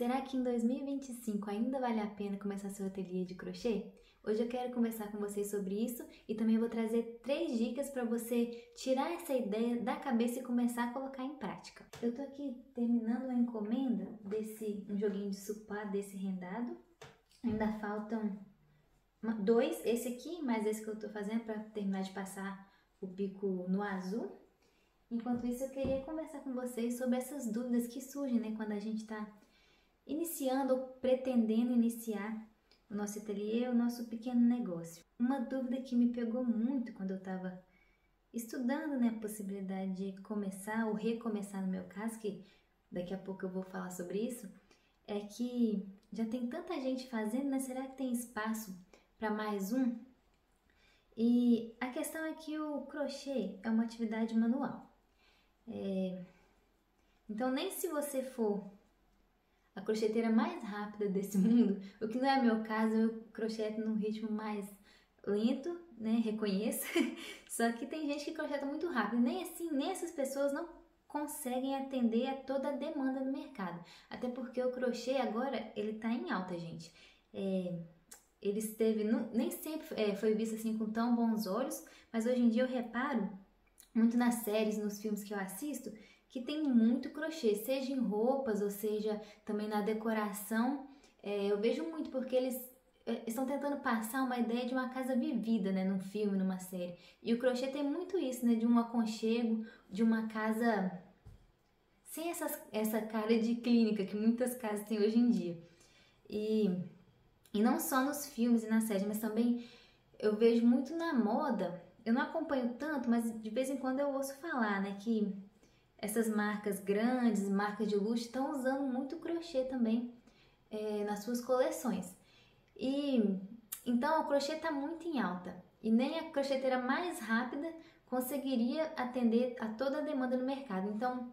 Será que em 2025 ainda vale a pena começar seu ateliê de crochê? Hoje eu quero conversar com vocês sobre isso e também vou trazer 3 dicas para você tirar essa ideia da cabeça e começar a colocar em prática. Eu tô aqui terminando a encomenda um joguinho de supá desse rendado. Ainda faltam 2, esse aqui, mais esse que eu tô fazendo para terminar de passar o bico no azul. Enquanto isso, eu queria conversar com vocês sobre essas dúvidas que surgem, né, quando a gente está iniciando ou pretendendo iniciar o nosso ateliê, o nosso pequeno negócio. Uma dúvida que me pegou muito quando eu estava estudando, né, a possibilidade de começar ou recomeçar no meu caso, que daqui a pouco eu vou falar sobre isso, é que já tem tanta gente fazendo, né? Será que tem espaço para mais um? E a questão é que o crochê é uma atividade manual. Então, nem se você for a crocheteira mais rápida desse mundo, o que não é meu caso, eu crocheto num ritmo mais lento, né? Reconheço. Só que tem gente que crocheta muito rápido. Nem assim, nem essas pessoas não conseguem atender a toda a demanda do mercado. Até porque o crochê agora, ele tá em alta, gente. Ele esteve, nem sempre foi visto assim com tão bons olhos, mas hoje em dia eu reparo muito nas séries, nos filmes que eu assisto, que tem muito crochê, seja em roupas ou seja também na decoração. Eu vejo muito porque eles estão tentando passar uma ideia de uma casa vivida, né, num filme, numa série. E o crochê tem muito isso, né, de um aconchego, de uma casa sem essa cara de clínica que muitas casas têm hoje em dia. E não só nos filmes e nas séries, mas também eu vejo muito na moda. Eu não acompanho tanto, mas de vez em quando eu ouço falar, né, que essas marcas grandes, marcas de luxo, estão usando muito crochê também nas suas coleções. E então o crochê está muito em alta. E nem a crocheteira mais rápida conseguiria atender a toda a demanda no mercado. Então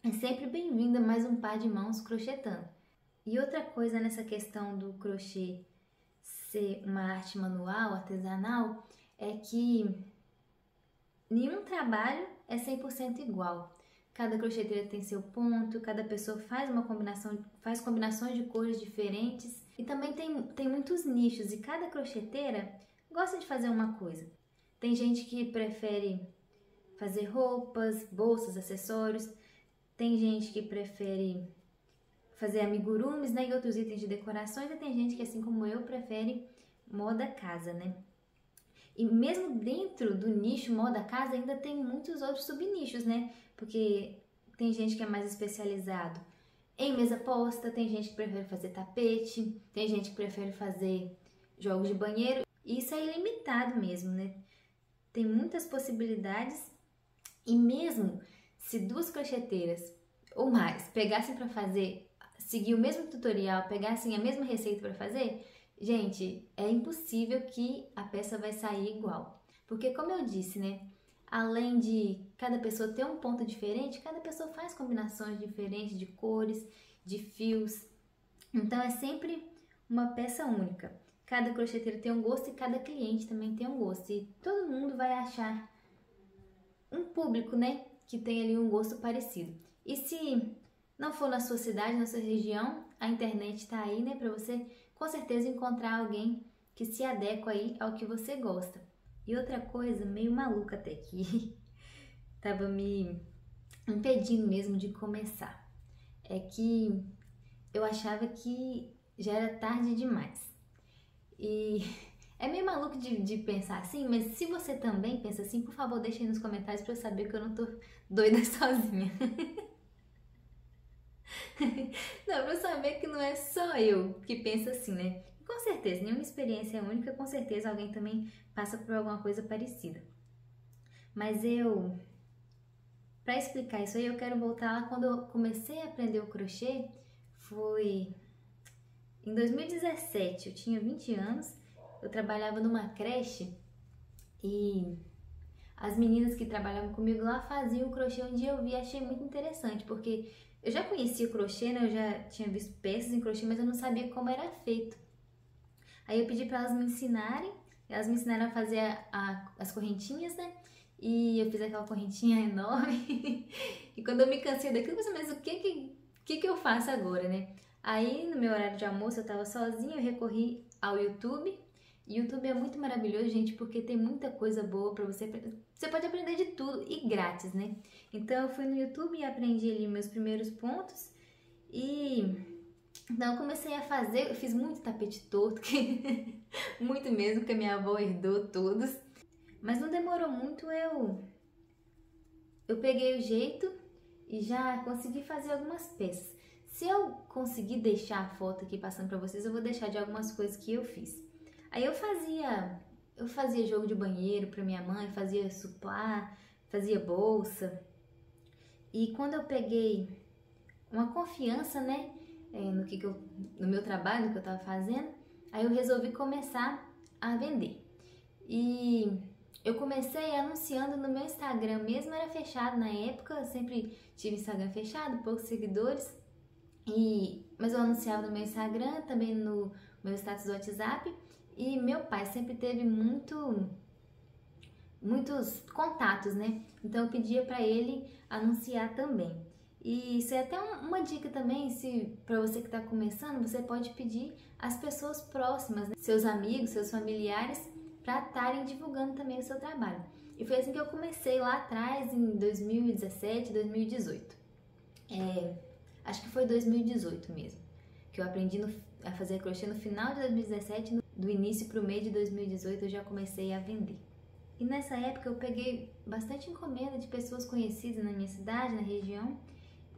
é sempre bem-vinda mais um par de mãos crochetando. E outra coisa nessa questão do crochê ser uma arte manual, artesanal, é que nenhum trabalho é 100% igual. Cada crocheteira tem seu ponto, cada pessoa faz combinações de cores diferentes. E também tem muitos nichos e cada crocheteira gosta de fazer uma coisa. Tem gente que prefere fazer roupas, bolsas, acessórios. Tem gente que prefere fazer amigurumis, né, e outros itens de decorações. E tem gente que, assim como eu, prefere moda casa, né? E mesmo dentro do nicho moda casa ainda tem muitos outros subnichos, né? Porque tem gente que é mais especializado em mesa posta, tem gente que prefere fazer tapete, tem gente que prefere fazer jogos de banheiro. E isso é ilimitado mesmo, né? Tem muitas possibilidades e mesmo se 2 crocheteiras ou mais pegassem para fazer, seguir o mesmo tutorial, pegassem a mesma receita para fazer, gente, é impossível que a peça vai sair igual. Porque como eu disse, né? Além de cada pessoa ter um ponto diferente, cada pessoa faz combinações diferentes de cores, de fios. Então é sempre uma peça única. Cada crocheteiro tem um gosto e cada cliente também tem um gosto. E todo mundo vai achar um público, né, que tem ali um gosto parecido. E se não for na sua cidade, na sua região, a internet está aí, né, para você com certeza encontrar alguém que se adequa aí ao que você gosta. E outra coisa meio maluca até que tava me impedindo mesmo de começar, é que eu achava que já era tarde demais. E é meio maluco de pensar assim, mas se você também pensa assim, por favor, deixa aí nos comentários para eu saber que eu não tô doida sozinha. Não, pra eu saber que não é só eu que penso assim, né? Com certeza, nenhuma experiência é única, com certeza alguém também passa por alguma coisa parecida. Mas pra explicar isso aí, eu quero voltar lá quando eu comecei a aprender o crochê, foi em 2017, eu tinha 20 anos, eu trabalhava numa creche e as meninas que trabalhavam comigo lá faziam o crochê um dia eu vi e achei muito interessante, porque eu já conhecia o crochê, né? Eu já tinha visto peças em crochê, mas eu não sabia como era feito. Aí eu pedi para elas me ensinarem, elas me ensinaram a fazer as correntinhas, né? E eu fiz aquela correntinha enorme. E quando eu me cansei daquilo, eu pensei, mas o que eu faço agora, né? Aí, no meu horário de almoço, eu tava sozinha, eu recorri ao YouTube. YouTube é muito maravilhoso, gente, porque tem muita coisa boa pra você. Você pode aprender de tudo e grátis, né? Então, eu fui no YouTube e aprendi ali meus primeiros pontos. E então, eu comecei a fazer, eu fiz muito tapete torto, muito mesmo, que a minha avó herdou todos. Mas não demorou muito, eu peguei o jeito e já consegui fazer algumas peças. Se eu conseguir deixar a foto aqui passando pra vocês, eu vou deixar de algumas coisas que eu fiz. Aí eu fazia jogo de banheiro pra minha mãe, fazia suplá, fazia bolsa. E quando eu peguei uma confiança, né, no meu trabalho, no que eu tava fazendo, aí eu resolvi começar a vender. E eu comecei anunciando no meu Instagram, mesmo era fechado na época, eu sempre tive Instagram fechado, poucos seguidores, mas eu anunciava no meu Instagram, também no meu status do WhatsApp, e meu pai sempre teve muitos contatos, né? Então eu pedia para ele anunciar também. E isso é até uma dica também, se para você que está começando, você pode pedir às pessoas próximas, né? Seus amigos, seus familiares, para estarem divulgando também o seu trabalho. E foi assim que eu comecei lá atrás, em 2017, 2018. Acho que foi 2018 mesmo, que eu aprendi a fazer crochê no final de 2017, do início para o meio de 2018 eu já comecei a vender. E nessa época eu peguei bastante encomenda de pessoas conhecidas na minha cidade, na região,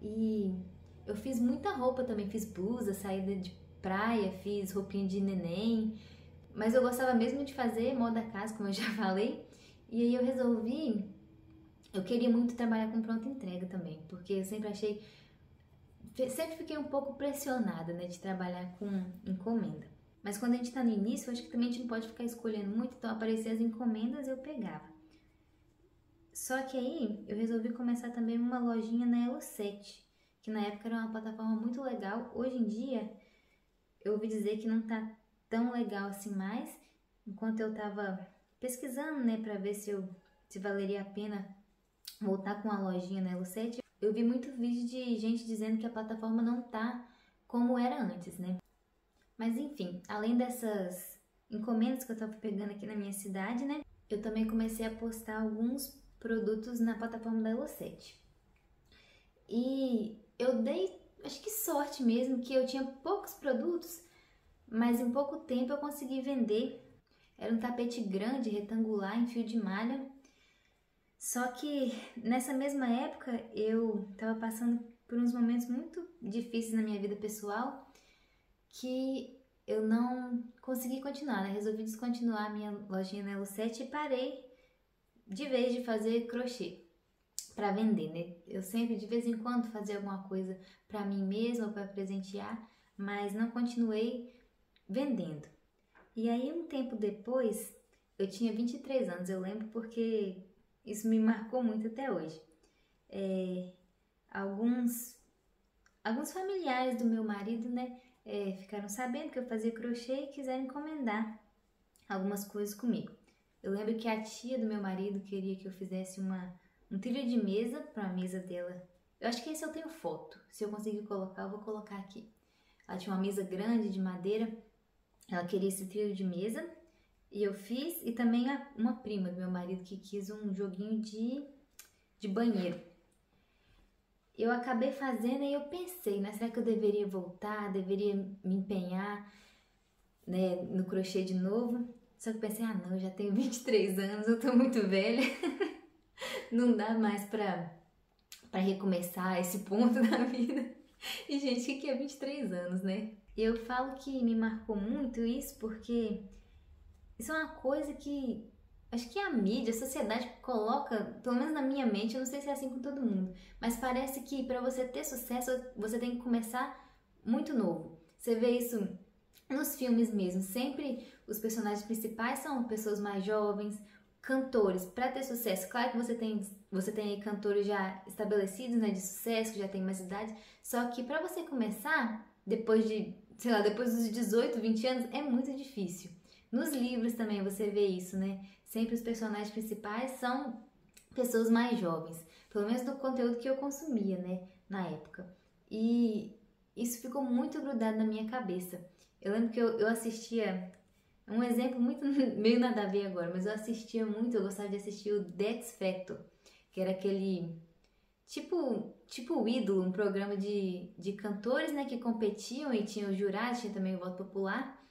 e eu fiz muita roupa também, fiz blusa, saída de praia, fiz roupinha de neném, mas eu gostava mesmo de fazer moda casa, como eu já falei, e aí eu queria muito trabalhar com pronta entrega também, porque eu sempre fiquei um pouco pressionada, né, de trabalhar com encomenda. Mas quando a gente tá no início, eu acho que também a gente não pode ficar escolhendo muito, então apareciam as encomendas eu pegava. Só que aí eu resolvi começar também uma lojinha na Elo7, que na época era uma plataforma muito legal. Hoje em dia, eu ouvi dizer que não tá tão legal assim mais. Enquanto eu tava pesquisando, né, pra ver se valeria a pena voltar com a lojinha na Elo7, eu vi muito vídeo de gente dizendo que a plataforma não tá como era antes, né? Mas enfim, além dessas encomendas que eu tava pegando aqui na minha cidade, né? Eu também comecei a postar alguns produtos na plataforma da Elo7. E eu dei, acho que sorte mesmo, que eu tinha poucos produtos, mas em pouco tempo eu consegui vender. Era um tapete grande, retangular, em fio de malha. Só que nessa mesma época eu tava passando por uns momentos muito difíceis na minha vida pessoal, que eu não consegui continuar, né? Resolvi descontinuar a minha lojinha na Elo7 e parei de vez de fazer crochê para vender, né? Eu sempre, de vez em quando, fazia alguma coisa para mim mesma ou para presentear, mas não continuei vendendo. E aí, um tempo depois, eu tinha 23 anos, eu lembro porque isso me marcou muito até hoje. Alguns familiares do meu marido, né, ficaram sabendo que eu fazia crochê e quiseram encomendar algumas coisas comigo. Eu lembro que a tia do meu marido queria que eu fizesse um trilho de mesa para a mesa dela. Eu acho que esse eu tenho foto. Se eu conseguir colocar, eu vou colocar aqui. Ela tinha uma mesa grande de madeira. Ela queria esse trilho de mesa e eu fiz. E também uma prima do meu marido que quis um joguinho de banheiro. Eu acabei fazendo e eu pensei, né? Será que eu deveria voltar? Deveria me empenhar, né, no crochê de novo? Só que eu pensei, não, eu já tenho 23 anos, eu tô muito velha. Não dá mais pra recomeçar esse ponto da vida. E, gente, o que é 23 anos, né? Eu falo que me marcou muito isso porque isso é uma coisa que acho que a mídia, a sociedade coloca, pelo menos na minha mente, eu não sei se é assim com todo mundo, mas parece que para você ter sucesso, você tem que começar muito novo. Você vê isso nos filmes mesmo, sempre os personagens principais são pessoas mais jovens, cantores, para ter sucesso. Claro que você tem aí cantores já estabelecidos, né, de sucesso, que já tem mais idade, só que para você começar, depois dos 18, 20 anos, é muito difícil. Nos livros também você vê isso, né? Sempre os personagens principais são pessoas mais jovens, pelo menos do conteúdo que eu consumia, né, na época. E isso ficou muito grudado na minha cabeça. Eu lembro que eu assistia, um exemplo muito meio nada a ver agora, mas eu assistia muito, eu gostava de assistir o The X Factor, que era aquele tipo o Ídolo, um programa de cantores, né, que competiam e tinha os jurados, tinha também o voto popular.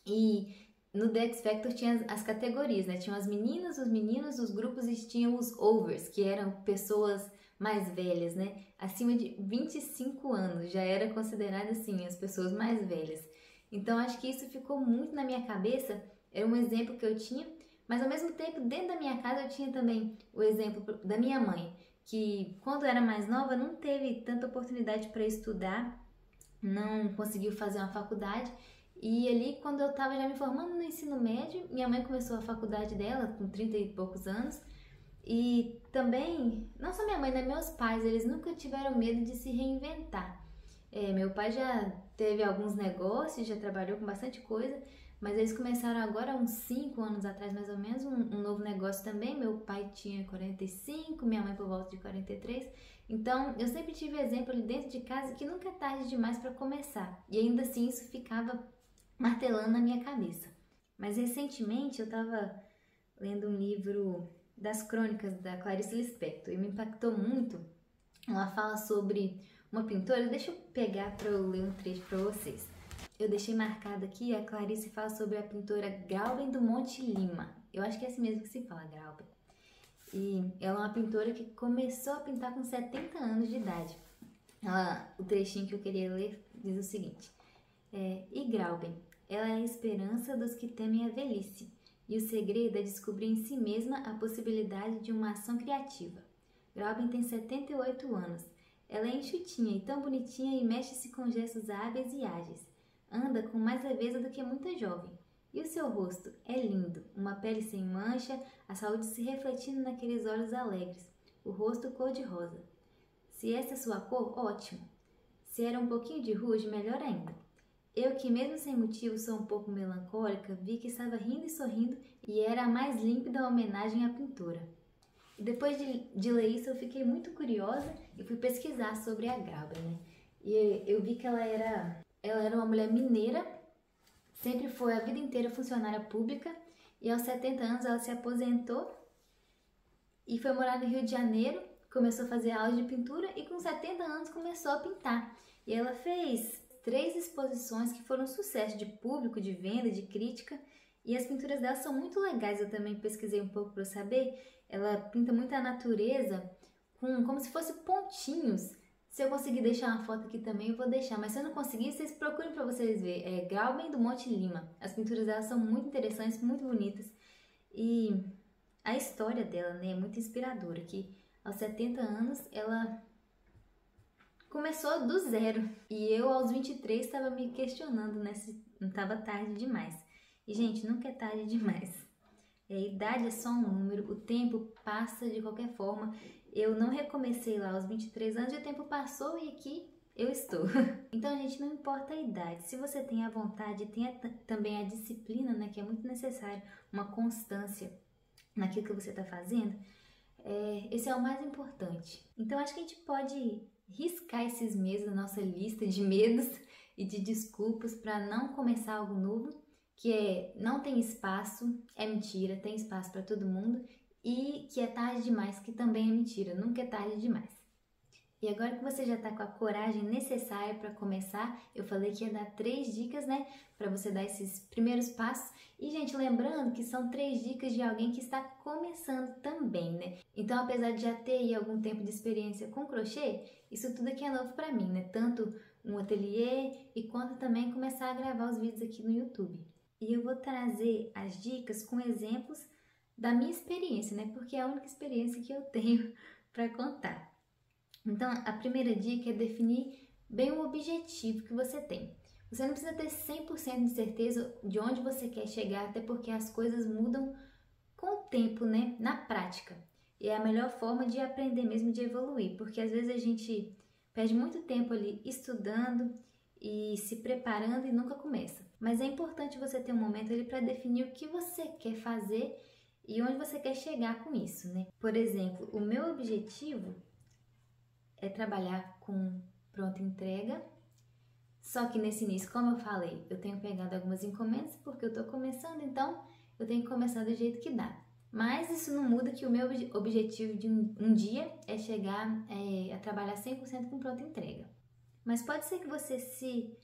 E no The X Factor tinha as categorias, né? Tinham as meninas, os meninos, os grupos e tinham os overs, que eram pessoas mais velhas, né? Acima de 25 anos, já era considerado assim, as pessoas mais velhas. Então acho que isso ficou muito na minha cabeça, era um exemplo que eu tinha, mas ao mesmo tempo, dentro da minha casa eu tinha também o exemplo da minha mãe, que quando era mais nova não teve tanta oportunidade para estudar, não conseguiu fazer uma faculdade. E ali, quando eu estava já me formando no ensino médio, minha mãe começou a faculdade dela com 30 e poucos anos. E também, não só minha mãe, né? Meus pais, eles nunca tiveram medo de se reinventar. Meu pai já teve alguns negócios, já trabalhou com bastante coisa, mas eles começaram agora, uns 5 anos atrás mais ou menos, um novo negócio também. Meu pai tinha 45, minha mãe por volta de 43. Então, eu sempre tive exemplo ali dentro de casa que nunca é tarde demais para começar. E ainda assim, isso ficava martelando na minha cabeça. Mas recentemente eu estava lendo um livro das crônicas da Clarice Lispector e me impactou muito. Ela fala sobre uma pintora, deixa eu pegar para eu ler um trecho para vocês. Eu deixei marcado aqui, a Clarice fala sobre a pintora Grauben do Monte Lima. Eu acho que é assim mesmo que se fala, Grauben. E ela é uma pintora que começou a pintar com 70 anos de idade. O trechinho que eu queria ler diz o seguinte: e Grauben, ela é a esperança dos que temem a velhice, e o segredo é descobrir em si mesma a possibilidade de uma ação criativa. Grauben tem 78 anos. Ela é enxutinha e tão bonitinha e mexe-se com gestos hábeis e ágeis. Anda com mais leveza do que muita jovem. E o seu rosto é lindo, uma pele sem mancha, a saúde se refletindo naqueles olhos alegres, o rosto cor-de-rosa. Se essa é sua cor, ótimo. Se era um pouquinho de ruge, melhor ainda. Eu, que mesmo sem motivo sou um pouco melancólica, vi que estava rindo e sorrindo e era a mais límpida homenagem à pintora. E depois de ler isso, eu fiquei muito curiosa e fui pesquisar sobre a Grauben, né? E eu vi que ela era uma mulher mineira, sempre foi a vida inteira funcionária pública e aos 70 anos ela se aposentou e foi morar no Rio de Janeiro, começou a fazer aulas de pintura e com 70 anos começou a pintar. E ela fez 3 exposições que foram um sucesso de público, de venda, de crítica, e as pinturas dela são muito legais. Eu também pesquisei um pouco para saber. Ela pinta muito a natureza como se fosse pontinhos. Se eu conseguir deixar uma foto aqui também, eu vou deixar, mas se eu não conseguir, vocês procurem para vocês verem. É Grauben do Monte Lima. As pinturas dela são muito interessantes, muito bonitas, e a história dela, né, é muito inspiradora, que aos 70 anos ela começou do zero. E eu, aos 23, estava me questionando, né, se não estava tarde demais. E, gente, nunca é tarde demais. A idade é só um número, o tempo passa de qualquer forma. Eu não recomecei lá aos 23 anos e o tempo passou e aqui eu estou. Então, gente, não importa a idade. Se você tem a vontade, tenha também a disciplina, né, que é muito necessário, uma constância naquilo que você está fazendo, esse é o mais importante. Então, acho que a gente pode riscar esses medos da nossa lista de medos e de desculpas para não começar algo novo, que não tem espaço, é mentira, tem espaço para todo mundo, e que é tarde demais, que também é mentira, nunca é tarde demais. E agora que você já está com a coragem necessária para começar, eu falei que ia dar 3 dicas, né, para você dar esses primeiros passos. E, gente, lembrando que são 3 dicas de alguém que está começando também, né? Então, apesar de já ter aí algum tempo de experiência com crochê, isso tudo aqui é novo para mim, né? Tanto um ateliê e quanto também começar a gravar os vídeos aqui no YouTube. E eu vou trazer as dicas com exemplos da minha experiência, né? Porque é a única experiência que eu tenho para contar. Então, a primeira dica é definir bem o objetivo que você tem. Você não precisa ter 100% de certeza de onde você quer chegar, até porque as coisas mudam com o tempo, né? Na prática. E é a melhor forma de aprender mesmo, de evoluir, porque às vezes a gente perde muito tempo ali estudando e se preparando e nunca começa. Mas é importante você ter um momento ali para definir o que você quer fazer e onde você quer chegar com isso, né? Por exemplo, o meu objetivo é trabalhar com pronta entrega Só que nesse início, como eu falei, eu tenho pegado algumas encomendas porque eu tô começando, então eu tenho que começar do jeito que dá. Mas isso não muda que o meu objetivo de um dia é chegar a trabalhar 100% com pronta entrega. Mas pode ser que você se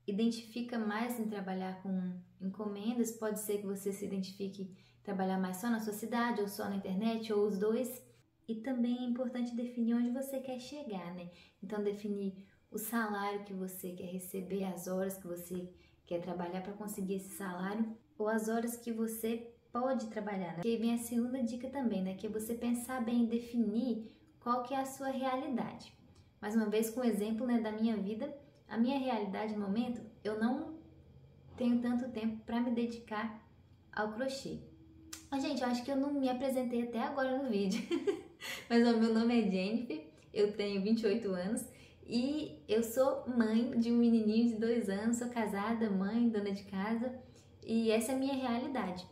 identifica mais em trabalhar com encomendas, pode ser que você se identifique em trabalhar mais só na sua cidade ou só na internet ou os dois. E também é importante definir onde você quer chegar, né? Então definir o salário que você quer receber, as horas que você quer trabalhar para conseguir esse salário ou as horas que você pode trabalhar, né? Que vem a segunda dica também, né? Que é você pensar bem e definir qual que é a sua realidade. Mais uma vez com o exemplo, né, da minha vida, a minha realidade no momento, eu não tenho tanto tempo para me dedicar ao crochê. Mas, gente, eu acho que eu não me apresentei até agora no vídeo. Mas o meu nome é Jennifer, eu tenho 28 anos e eu sou mãe de um menininho de 2 anos, sou casada, mãe, dona de casa e essa é a minha realidade.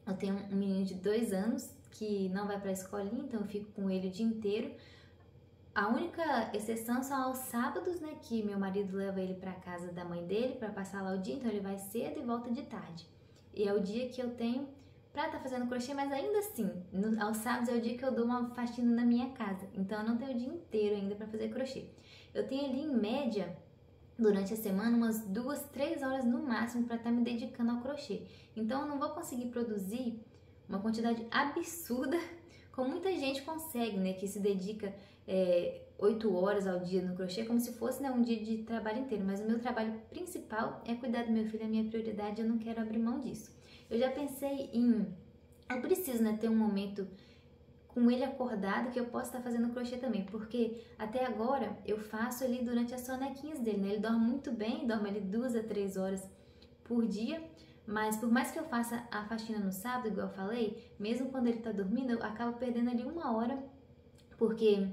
Eu tenho um menino de 2 anos que não vai para a escolinha, então eu fico com ele o dia inteiro. A única exceção são aos sábados, né, que meu marido leva ele para casa da mãe dele para passar lá o dia, então ele vai cedo e volta de tarde. E é o dia que eu tenho para estar fazendo crochê, mas ainda assim, aos sábados é o dia que eu dou uma faxina na minha casa, então eu não tenho o dia inteiro ainda para fazer crochê. Eu tenho ali em média, durante a semana, umas 2, 3 horas no máximo para estar me dedicando ao crochê. Então eu não vou conseguir produzir uma quantidade absurda, como muita gente consegue, né, que se dedica 8 horas ao dia no crochê, como se fosse, né, um dia de trabalho inteiro. Mas o meu trabalho principal é cuidar do meu filho, é a minha prioridade, eu não quero abrir mão disso. Eu já pensei eu preciso, né, ter um momento com ele acordado que eu possa estar fazendo crochê também, porque até agora eu faço ali durante as sonequinhas dele, né? Ele dorme muito bem, dorme ali 2 a 3 horas por dia, mas por mais que eu faça a faxina no sábado, igual eu falei, mesmo quando ele tá dormindo, eu acabo perdendo ali 1 hora, porque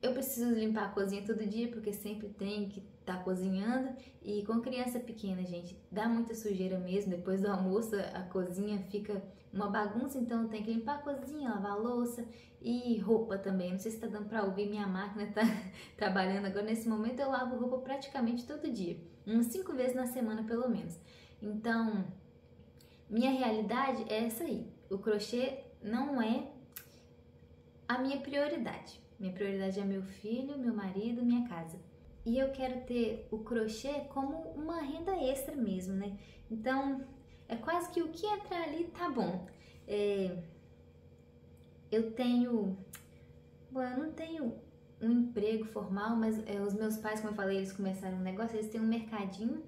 eu preciso limpar a cozinha todo dia, porque sempre tem que estar cozinhando. E com criança pequena, gente, dá muita sujeira mesmo. Depois do almoço, a cozinha fica uma bagunça, então eu tenho que limpar a cozinha, lavar a louça e roupa também. Não sei se tá dando pra ouvir, minha máquina tá trabalhando agora. Nesse momento eu lavo roupa praticamente todo dia, umas 5 vezes na semana pelo menos. Então, minha realidade é essa aí. O crochê não é a minha prioridade. Minha prioridade é meu filho, meu marido, minha casa. E eu quero ter o crochê como uma renda extra mesmo, né? Então, é quase que o que entrar ali tá bom. Eu tenho... Bom, eu não tenho um emprego formal, mas os meus pais, como eu falei, eles começaram um negócio, eles têm um mercadinho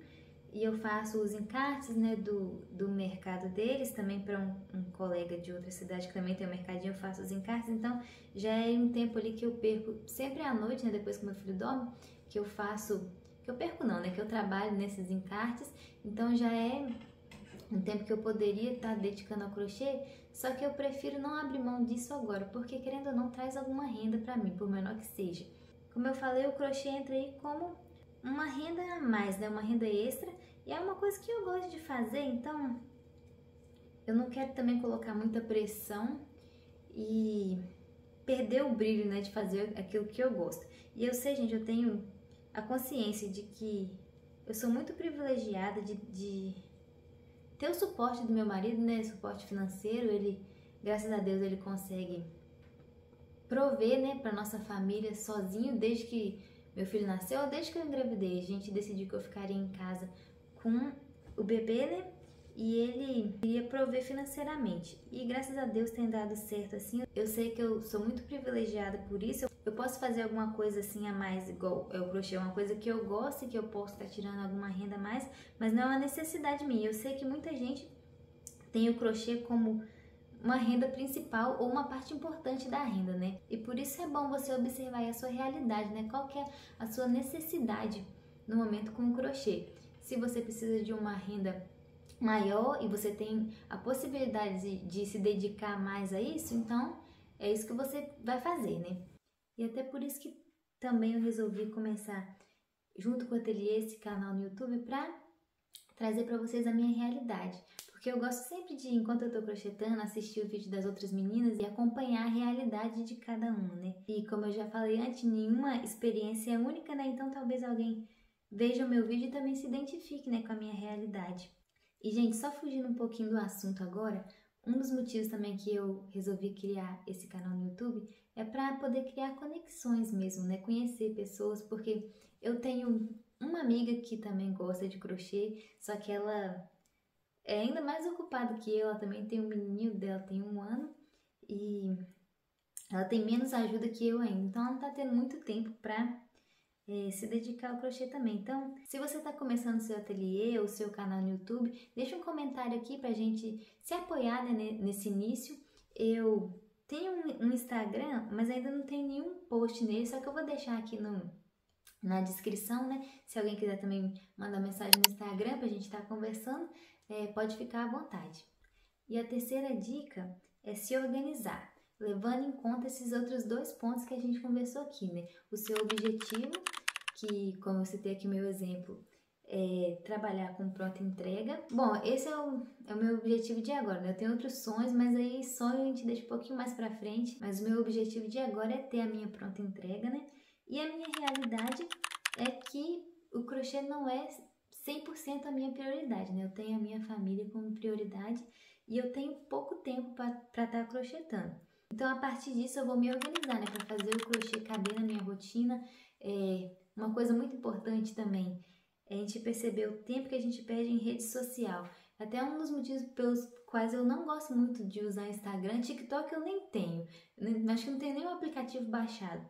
e eu faço os encartes, né, do mercado deles, também para um colega de outra cidade que também tem um mercadinho, eu faço os encartes, então já é um tempo ali que eu perco, sempre à noite, né, depois que meu filho dorme, que eu faço, que eu perco não, né, que eu trabalho nesses encartes, então já é um tempo que eu poderia estar dedicando ao crochê, só que eu prefiro não abrir mão disso agora, porque querendo ou não traz alguma renda para mim, por menor que seja. Como eu falei, o crochê entra aí como uma renda a mais, né? Uma renda extra, e é uma coisa que eu gosto de fazer, então eu não quero também colocar muita pressão e perder o brilho, né, de fazer aquilo que eu gosto. E eu sei, gente, eu tenho a consciência de que eu sou muito privilegiada de ter o suporte do meu marido, né, suporte financeiro. Ele, graças a Deus, ele consegue prover, né, para nossa família sozinho desde que meu filho nasceu, desde que eu engravidei. A gente decidiu que eu ficaria em casa com o bebê, né? E ele iria prover financeiramente. E graças a Deus tem dado certo assim. Eu sei que eu sou muito privilegiada por isso. Eu posso fazer alguma coisa assim a mais, igual o crochê, uma coisa que eu gosto e que eu posso estar tirando alguma renda a mais, mas não é uma necessidade minha. Eu sei que muita gente tem o crochê como uma renda principal ou uma parte importante da renda, né? E por isso é bom você observar aí a sua realidade, né? Qual que é a sua necessidade no momento com o crochê. Se você precisa de uma renda maior e você tem a possibilidade de se dedicar mais a isso, então é isso que você vai fazer, né? E até por isso que também eu resolvi começar junto com o ateliê esse canal no YouTube para trazer para vocês a minha realidade. Porque eu gosto sempre de, enquanto eu tô crochetando, assistir o vídeo das outras meninas e acompanhar a realidade de cada uma, né? E como eu já falei antes, nenhuma experiência é única, né? Então talvez alguém veja o meu vídeo e também se identifique, né, com a minha realidade. E, gente, só fugindo um pouquinho do assunto agora, um dos motivos também que eu resolvi criar esse canal no YouTube é para poder criar conexões mesmo, né, conhecer pessoas, porque eu tenho uma amiga que também gosta de crochê, só que ela é ainda mais ocupada que eu, ela também tem um menininho dela, tem 1 ano, e ela tem menos ajuda que eu ainda, então ela não tá tendo muito tempo para se dedicar ao crochê também. Então, se você está começando seu ateliê ou seu canal no YouTube, deixa um comentário aqui pra gente se apoiar, né, nesse início. Eu tenho um Instagram, mas ainda não tem nenhum post nele, só que eu vou deixar aqui na descrição, né? Se alguém quiser também mandar mensagem no Instagram pra gente estar conversando, pode ficar à vontade. E a terceira dica é se organizar, levando em conta esses outros 2 pontos que a gente conversou aqui, né? O seu objetivo, que, como eu citei aqui o meu exemplo, é trabalhar com pronta entrega. Bom, esse é o meu objetivo de agora, né? Eu tenho outros sonhos, mas aí sonho a gente deixa um pouquinho mais pra frente. Mas o meu objetivo de agora é ter a minha pronta entrega, né? E a minha realidade é que o crochê não é 100% a minha prioridade, né? Eu tenho a minha família como prioridade e eu tenho pouco tempo para estar crochetando. Então, a partir disso, eu vou me organizar, né? Para fazer o crochê caber na minha rotina. Uma coisa muito importante também é a gente perceber o tempo que a gente perde em rede social. Até um dos motivos pelos quais eu não gosto muito de usar Instagram. TikTok eu nem tenho. Acho que não tenho nenhum aplicativo baixado.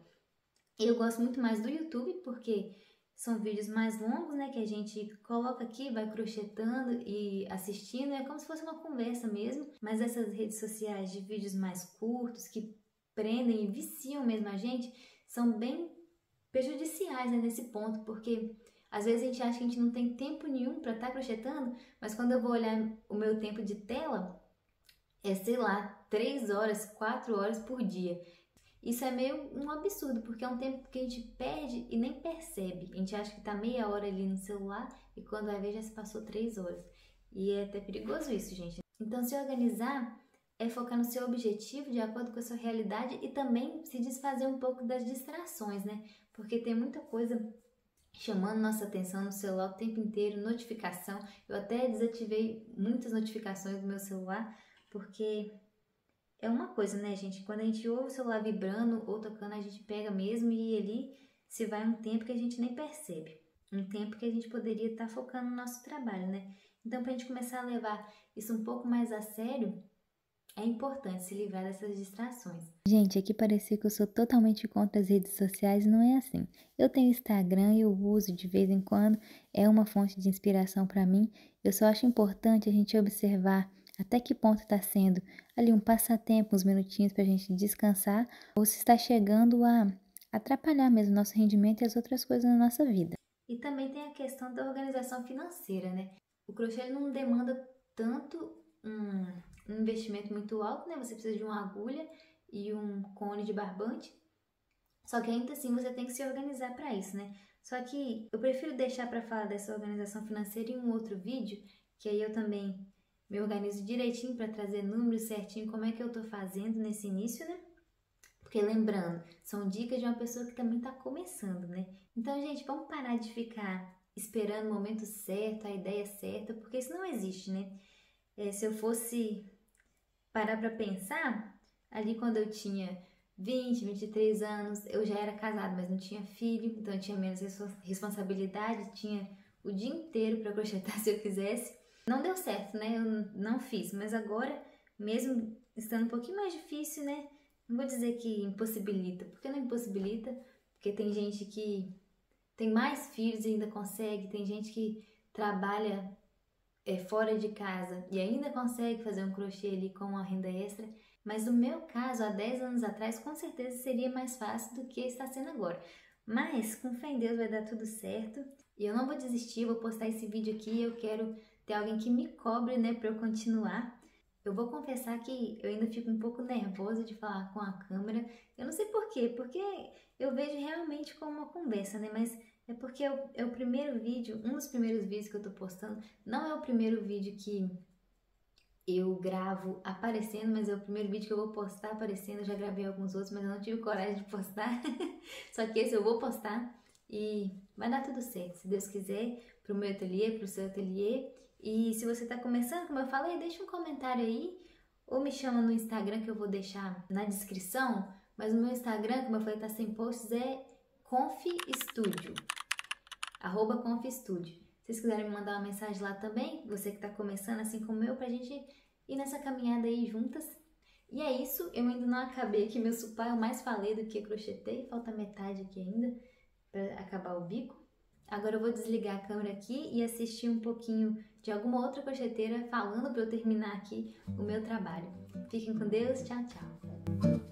Eu gosto muito mais do YouTube, porque são vídeos mais longos, né, que a gente coloca aqui, vai crochetando e assistindo, é como se fosse uma conversa mesmo, mas essas redes sociais de vídeos mais curtos, que prendem e viciam mesmo a gente, são bem prejudiciais, né, nesse ponto, porque às vezes a gente acha que a gente não tem tempo nenhum para estar crochetando, mas quando eu vou olhar o meu tempo de tela, sei lá, 3 horas, 4 horas por dia. Isso é meio um absurdo, porque é um tempo que a gente perde e nem percebe. A gente acha que tá meia hora ali no celular e quando vai ver já se passou 3 horas. E é até perigoso isso, gente. Então, se organizar é focar no seu objetivo de acordo com a sua realidade e também se desfazer um pouco das distrações, né? Porque tem muita coisa chamando nossa atenção no celular o tempo inteiro, notificação. Eu até desativei muitas notificações do meu celular, porque é uma coisa, né, gente? Quando a gente ouve o celular vibrando ou tocando, a gente pega mesmo e ali se vai um tempo que a gente nem percebe. Um tempo que a gente poderia estar focando no nosso trabalho, né? Então, para a gente começar a levar isso um pouco mais a sério, é importante se livrar dessas distrações. Gente, aqui parecia que eu sou totalmente contra as redes sociais e não é assim. Eu tenho Instagram, eu uso de vez em quando, é uma fonte de inspiração para mim. Eu só acho importante a gente observar até que ponto está sendo ali um passatempo, uns minutinhos para a gente descansar, ou se está chegando a atrapalhar mesmo o nosso rendimento e as outras coisas na nossa vida. E também tem a questão da organização financeira, né? O crochê ele não demanda tanto um investimento muito alto, né? Você precisa de uma agulha e um cone de barbante. Só que ainda assim você tem que se organizar para isso, né? Só que eu prefiro deixar para falar dessa organização financeira em um outro vídeo, que aí eu também me organizo direitinho para trazer números certinho, como é que eu tô fazendo nesse início, né? Porque lembrando, são dicas de uma pessoa que também tá começando, né? Então, gente, vamos parar de ficar esperando o momento certo, a ideia certa, porque isso não existe, né? Se eu fosse parar para pensar, ali quando eu tinha 20, 23 anos, eu já era casada, mas não tinha filho, então eu tinha menos responsabilidade, tinha o dia inteiro para crochetar se eu quisesse. Não deu certo, né? Eu não fiz, mas agora, mesmo estando um pouquinho mais difícil, né? Não vou dizer que impossibilita, porque não impossibilita, porque tem gente que tem mais filhos e ainda consegue, tem gente que trabalha fora de casa e ainda consegue fazer um crochê ali com uma renda extra, mas no meu caso, há 10 anos atrás, com certeza seria mais fácil do que está sendo agora. Mas com fé em Deus vai dar tudo certo e eu não vou desistir, vou postar esse vídeo aqui, eu quero ter alguém que me cobre, né, para eu continuar. Eu vou confessar que eu ainda fico um pouco nervosa de falar com a câmera. Eu não sei por quê, porque eu vejo realmente como uma conversa, né? Mas é porque é o primeiro vídeo, um dos primeiros vídeos que eu tô postando. Não é o primeiro vídeo que eu gravo aparecendo, mas é o primeiro vídeo que eu vou postar aparecendo. Eu já gravei alguns outros, mas eu não tive coragem de postar. Só que esse eu vou postar. e vai dar tudo certo, se Deus quiser, pro meu ateliê, pro seu ateliê. E se você tá começando, como eu falei, deixa um comentário aí, ou me chama no Instagram que eu vou deixar na descrição, mas o meu Instagram, como eu falei, tá sem posts, é confstudio, @confstudio. Se vocês quiserem me mandar uma mensagem lá também, você que tá começando assim como eu, pra gente ir nessa caminhada aí juntas. E é isso, eu ainda não acabei aqui meu supá, eu mais falei do que crochetei, falta metade aqui ainda para acabar o bico. Agora eu vou desligar a câmera aqui e assistir um pouquinho de alguma outra crocheteira falando para eu terminar aqui o meu trabalho. Fiquem com Deus, tchau, tchau!